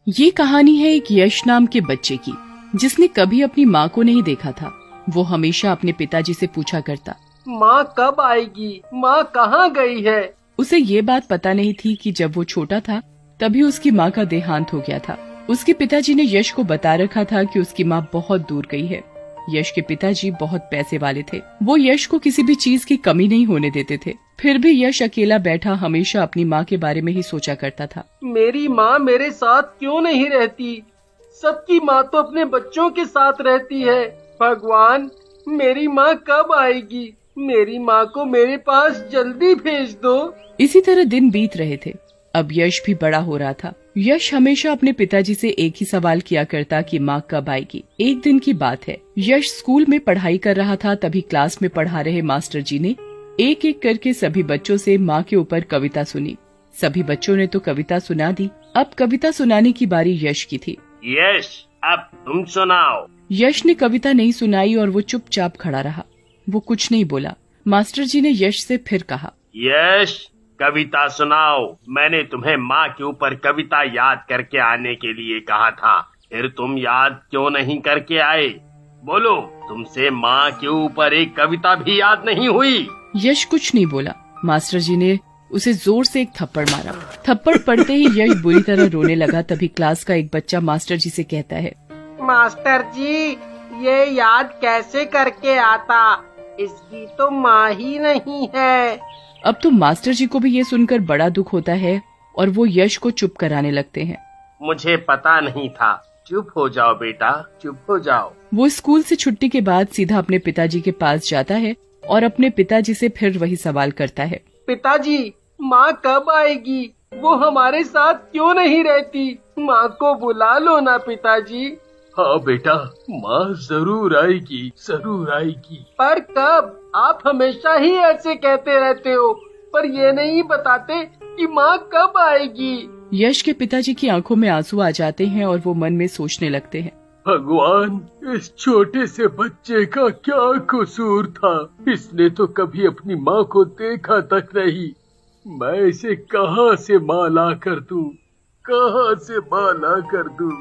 ये कहानी है एक यश नाम के बच्चे की, जिसने कभी अपनी माँ को नहीं देखा था। वो हमेशा अपने पिताजी से पूछा करता, माँ कब आएगी, माँ कहाँ गई है। उसे ये बात पता नहीं थी कि जब वो छोटा था तभी उसकी माँ का देहांत हो गया था। उसके पिताजी ने यश को बता रखा था कि उसकी माँ बहुत दूर गई है। यश के पिताजी बहुत पैसे वाले थे। वो यश को किसी भी चीज की कमी नहीं होने देते थे। फिर भी यश अकेला बैठा हमेशा अपनी माँ के बारे में ही सोचा करता था। मेरी माँ मेरे साथ क्यों नहीं रहती? सबकी माँ तो अपने बच्चों के साथ रहती है। भगवान, मेरी माँ कब आएगी? मेरी माँ को मेरे पास जल्दी भेज दो। इसी तरह दिन बीत रहे थे। अब यश भी बड़ा हो रहा था। यश हमेशा अपने पिताजी से एक ही सवाल किया करता कि माँ कब आएगी। एक दिन की बात है, यश स्कूल में पढ़ाई कर रहा था। तभी क्लास में पढ़ा रहे मास्टर जी ने एक एक करके सभी बच्चों से माँ के ऊपर कविता सुनी। सभी बच्चों ने तो कविता सुना दी। अब कविता सुनाने की बारी यश की थी। यश, अब तुम सुनाओ। यश ने कविता नहीं सुनाई और वो चुपचाप खड़ा रहा। वो कुछ नहीं बोला। मास्टर जी ने यश से फिर कहा, यश, कविता सुनाओ। मैंने तुम्हें माँ के ऊपर कविता याद करके आने के लिए कहा था, फिर तुम याद क्यों नहीं करके आए? बोलो, तुमसे माँ के ऊपर एक कविता भी याद नहीं हुई? यश कुछ नहीं बोला। मास्टर जी ने उसे जोर से एक थप्पड़ मारा। थप्पड़ पड़ते ही यश बुरी तरह रोने लगा। तभी क्लास का एक बच्चा मास्टर जी से कहता है, मास्टर जी, ये याद कैसे करके आता? इसकी तो माँ ही नहीं है। अब तो मास्टर जी को भी ये सुनकर बड़ा दुख होता है और वो यश को चुप कराने लगते हैं। मुझे पता नहीं था। चुप हो जाओ बेटा, चुप हो जाओ। वो स्कूल से छुट्टी के बाद सीधा अपने पिताजी के पास जाता है और अपने पिताजी से फिर वही सवाल करता है, पिताजी, माँ कब आएगी? वो हमारे साथ क्यों नहीं रहती? माँ को बुला लो ना पिताजी। हाँ बेटा, माँ जरूर आएगी, जरूर आएगी। पर कब? आप हमेशा ही ऐसे कहते रहते हो, पर ये नहीं बताते कि माँ कब आएगी। यश के पिताजी की आंखों में आंसू आ जाते हैं और वो मन में सोचने लगते हैं, भगवान, इस छोटे से बच्चे का क्या कसूर था? इसने तो कभी अपनी माँ को देखा तक नहीं। मैं इसे कहाँ से माँ ला कर दूं? कहाँ से माँ ला कर दूं?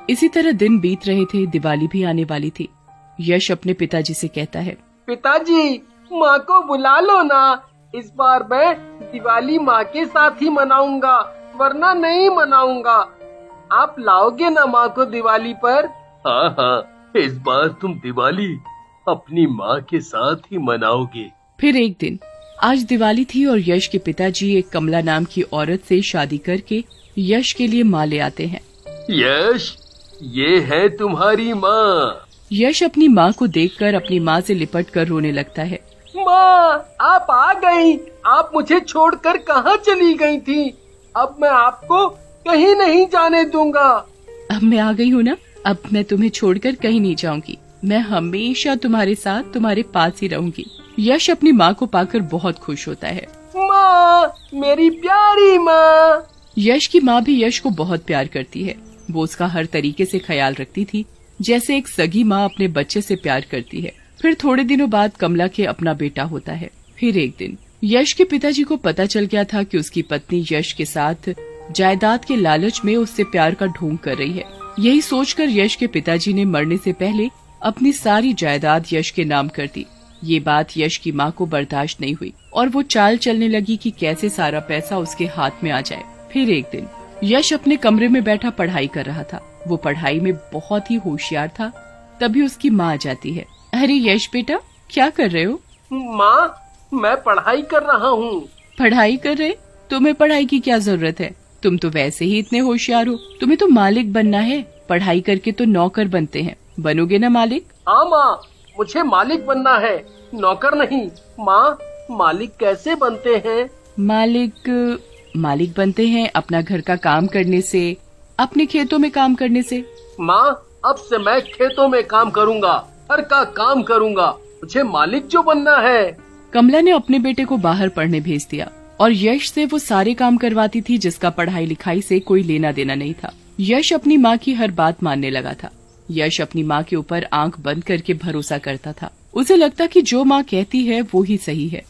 इसी तरह दिन बीत रहे थे। दिवाली भी आने वाली थी। यश अपने पिताजी से कहता है, पिताजी, माँ को बुला लो ना। इस बार मैं दिवाली माँ के साथ ही मनाऊंगा, वरना नहीं मनाऊंगा। आप लाओगे ना माँ को दिवाली पर? हाँ हाँ, इस बार तुम दिवाली अपनी माँ के साथ ही मनाओगे। फिर एक दिन, आज दिवाली थी और यश के पिताजी एक कमला नाम की औरत से शादी करके यश के लिए माँ ले आते हैं। यश, ये है तुम्हारी माँ। यश अपनी माँ को देखकर अपनी माँ से लिपट कर रोने लगता है। माँ, आप आ गई। आप मुझे छोड़कर कहाँ चली गई थी? अब मैं आपको कहीं नहीं जाने दूंगा। अब मैं आ गई हूँ ना, अब मैं तुम्हें छोड़कर कहीं नहीं जाऊंगी। मैं हमेशा तुम्हारे साथ, तुम्हारे पास ही रहूंगी। यश अपनी माँ को पाकर बहुत खुश होता है। माँ, मेरी प्यारी माँ। यश की माँ भी यश को बहुत प्यार करती है। वो उसका हर तरीके से ख्याल रखती थी, जैसे एक सगी माँ अपने बच्चे से प्यार करती है। फिर थोड़े दिनों बाद कमला के अपना बेटा होता है। फिर एक दिन यश के पिताजी को पता चल गया था कि उसकी पत्नी यश के साथ जायदाद के लालच में उससे प्यार का ढोंग कर रही है। यही सोचकर यश के पिताजी ने मरने से पहले अपनी सारी जायदाद यश के नाम कर दी। ये बात यश की माँ को बर्दाश्त नहीं हुई और वो चाल चलने लगी कि कैसे सारा पैसा उसके हाथ में आ जाए। फिर एक दिन यश अपने कमरे में बैठा पढ़ाई कर रहा था। वो पढ़ाई में बहुत ही होशियार था। तभी उसकी माँ आ जाती है। अरे यश बेटा, क्या कर रहे हो? माँ, मैं पढ़ाई कर रहा हूँ। पढ़ाई कर रहे? तुम्हें पढ़ाई की क्या जरूरत है? तुम तो वैसे ही इतने होशियार हो। तुम्हें तो मालिक बनना है। पढ़ाई करके तो नौकर बनते हैं। बनोगे ना मालिक? हाँ माँ, मुझे मालिक बनना है, नौकर नहीं। माँ, मालिक कैसे बनते हैं? मालिक बनते हैं अपना घर का काम करने से, अपने खेतों में काम करने से। माँ, अब से मैं खेतों में काम करूँगा, घर का काम करूँगा। मुझे मालिक जो बनना है। कमला ने अपने बेटे को बाहर पढ़ने भेज दिया और यश से वो सारे काम करवाती थी जिसका पढ़ाई लिखाई से कोई लेना देना नहीं था। यश अपनी माँ की हर बात मानने लगा था। यश अपनी माँ के ऊपर आंख बंद करके भरोसा करता था। उसे लगता कि जो माँ कहती है वो ही सही है।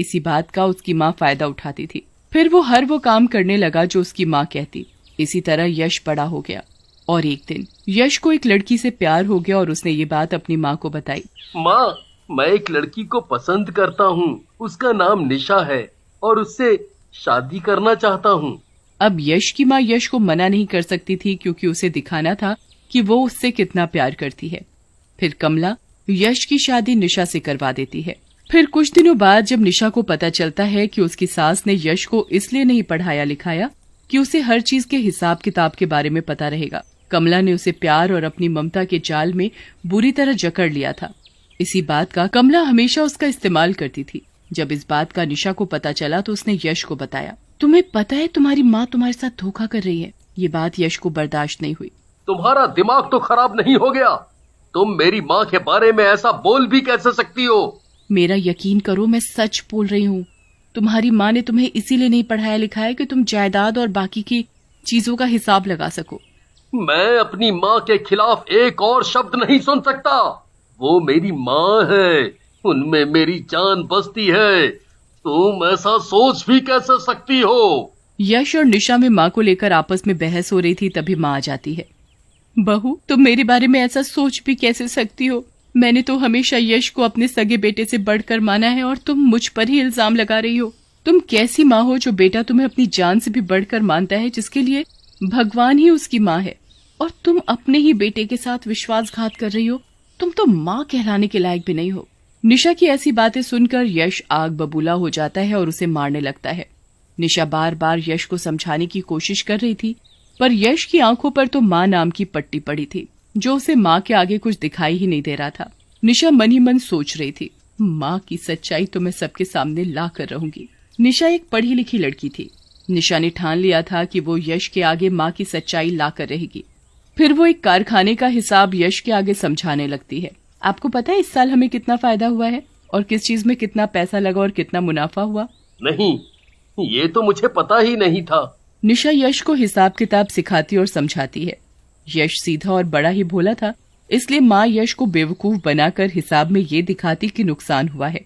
इसी बात का उसकी माँ फायदा उठाती थी। फिर वो हर वो काम करने लगा जो उसकी माँ कहती। इसी तरह यश बड़ा हो गया और एक दिन यश को एक लड़की से प्यार हो गया और उसने ये बात अपनी माँ को बताई। माँ, मैं एक लड़की को पसंद करता हूँ, उसका नाम निशा है और उससे शादी करना चाहता हूँ। अब यश की माँ यश को मना नहीं कर सकती थी क्योंकि उसे दिखाना था कि वो उससे कितना प्यार करती है। फिर कमला यश की शादी निशा से करवा देती है। फिर कुछ दिनों बाद जब निशा को पता चलता है कि उसकी सास ने यश को इसलिए नहीं पढ़ाया लिखाया कि उसे हर चीज के हिसाब किताब के बारे में पता रहेगा, कमला ने उसे प्यार और अपनी ममता के जाल में बुरी तरह जकड़ लिया था। इसी बात का कमला हमेशा उसका इस्तेमाल करती थी। जब इस बात का निशा को पता चला तो उसने यश को बताया। तुम्हें पता है तुम्हारी माँ तुम्हारे साथ धोखा कर रही है। ये बात यश को बर्दाश्त नहीं हुई। तुम्हारा दिमाग तो खराब नहीं हो गया? तुम मेरी माँ के बारे में ऐसा बोल भी कैसे सकती हो? मेरा यकीन करो, मैं सच बोल रही हूँ। तुम्हारी माँ ने तुम्हें इसीलिए नहीं पढ़ाया लिखाया कि तुम जायदाद और बाकी की चीजों का हिसाब लगा सको। मैं अपनी माँ के खिलाफ एक और शब्द नहीं सुन सकता। वो मेरी माँ है, उनमें मेरी जान बसती है। तुम ऐसा सोच भी कैसे सकती हो? यश और निशा में माँ को लेकर आपस में बहस हो रही थी, तभी माँ आ जाती है। बहू, तुम मेरे बारे में ऐसा सोच भी कैसे सकती हो? मैंने तो हमेशा यश को अपने सगे बेटे से बढ़कर माना है और तुम मुझ पर ही इल्जाम लगा रही हो। तुम कैसी माँ हो जो बेटा तुम्हें अपनी जान से भी बढ़कर मानता है, जिसके लिए भगवान ही उसकी माँ है, और तुम अपने ही बेटे के साथ विश्वासघात कर रही हो। तुम तो माँ कहलाने के लायक भी नहीं हो। निशा की ऐसी बातें सुनकर यश आग बबूला हो जाता है और उसे मारने लगता है। निशा बार बार यश को समझाने की कोशिश कर रही थी, पर यश की आंखों पर तो माँ नाम की पट्टी पड़ी थी, जो उसे माँ के आगे कुछ दिखाई ही नहीं दे रहा था। निशा मन ही मन सोच रही थी, माँ की सच्चाई तो मैं सबके सामने ला कर रहूंगी। निशा एक पढ़ी लिखी लड़की थी। निशा ने ठान लिया था कि वो यश के आगे माँ की सच्चाई ला कर रहेगी। फिर वो एक कारखाने का हिसाब यश के आगे समझाने लगती है। आपको पता है इस साल हमें कितना फायदा हुआ है और किस चीज में कितना पैसा लगा और कितना मुनाफा हुआ? नहीं, ये तो मुझे पता ही नहीं था। निशा यश को हिसाब किताब सिखाती और समझाती है। यश सीधा और बड़ा ही भोला था, इसलिए माँ यश को बेवकूफ बनाकर हिसाब में ये दिखाती कि नुकसान हुआ है,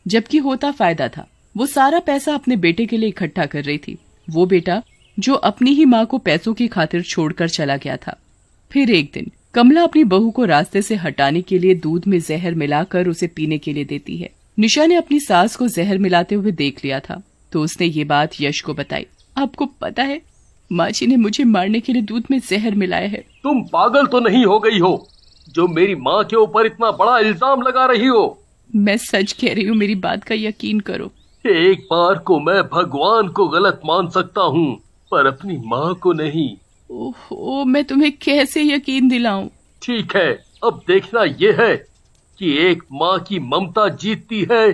जबकि होता फायदा था। वो सारा पैसा अपने बेटे के लिए इकट्ठा कर रही थी, वो बेटा जो अपनी ही माँ को पैसों की खातिर छोड़कर चला गया था। फिर एक दिन कमला अपनी बहू को रास्ते से हटाने के लिए दूध में जहर मिलाकर उसे पीने के लिए देती है। निशा ने अपनी सास को जहर मिलाते हुए देख लिया था, तो उसने ये बात यश को बताई। आपको पता है, माँ जी ने मुझे मारने के लिए दूध में जहर मिलाया है। तुम पागल तो नहीं हो गई हो जो मेरी माँ के ऊपर इतना बड़ा इल्जाम लगा रही हो? मैं सच कह रही हूँ, मेरी बात का यकीन करो। एक बार को मैं भगवान को गलत मान सकता हूँ, पर अपनी माँ को नहीं। ओहो, मैं तुम्हें कैसे यकीन दिलाऊं? ठीक है, अब देखना ये है कि एक माँ की ममता जीतती है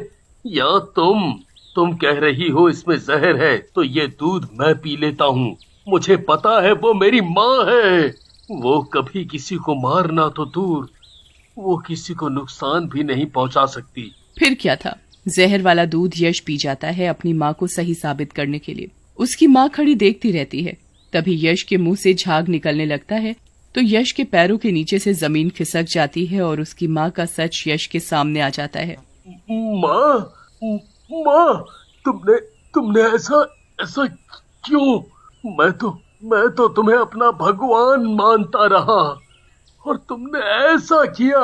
या तुम कह रही हो इसमें जहर है, तो ये दूध मैं पी लेता हूँ। मुझे पता है वो मेरी माँ है। वो कभी किसी को मारना तो दूर, वो किसी को नुकसान भी नहीं पहुँचा सकती। फिर क्या था, जहर वाला दूध यश पी जाता है अपनी माँ को सही साबित करने के लिए। उसकी माँ खड़ी देखती रहती है। तभी यश के मुंह से झाग निकलने लगता है, तो यश के पैरों के नीचे से जमीन खिसक जाती है और उसकी माँ का सच यश के सामने आ जाता है। माँ, तुमने ऐसा क्यों? मैं तो तुम्हें अपना भगवान मानता रहा और तुमने ऐसा किया।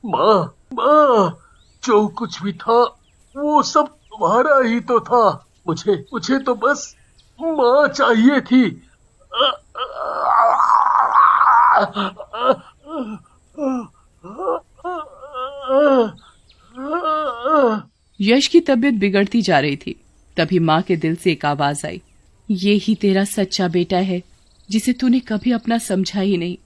माँ, जो कुछ भी था वो सब तुम्हारा ही तो था। मुझे तो बस माँ चाहिए थी। यश की तबीयत बिगड़ती जा रही थी। तभी माँ के दिल से एक आवाज आई, ये ही तेरा सच्चा बेटा है जिसे तूने कभी अपना समझा ही नहीं।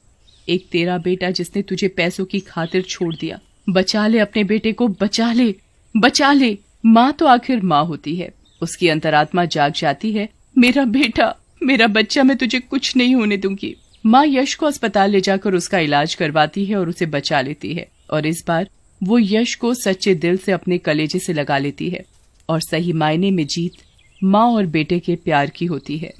एक तेरा बेटा जिसने तुझे पैसों की खातिर छोड़ दिया। बचा ले अपने बेटे को, बचा ले, बचा ले। माँ तो आखिर माँ होती है। उसकी अंतरात्मा जाग जाती है, मेरा बेटा, मेरा बच्चा, मैं तुझे कुछ नहीं होने दूंगी। माँ यश को अस्पताल ले जाकर उसका इलाज करवाती है और उसे बचा लेती है, और इस बार वो यश को सच्चे दिल से अपने कलेजे से लगा लेती है और सही मायने में जीत माँ और बेटे के प्यार की होती है।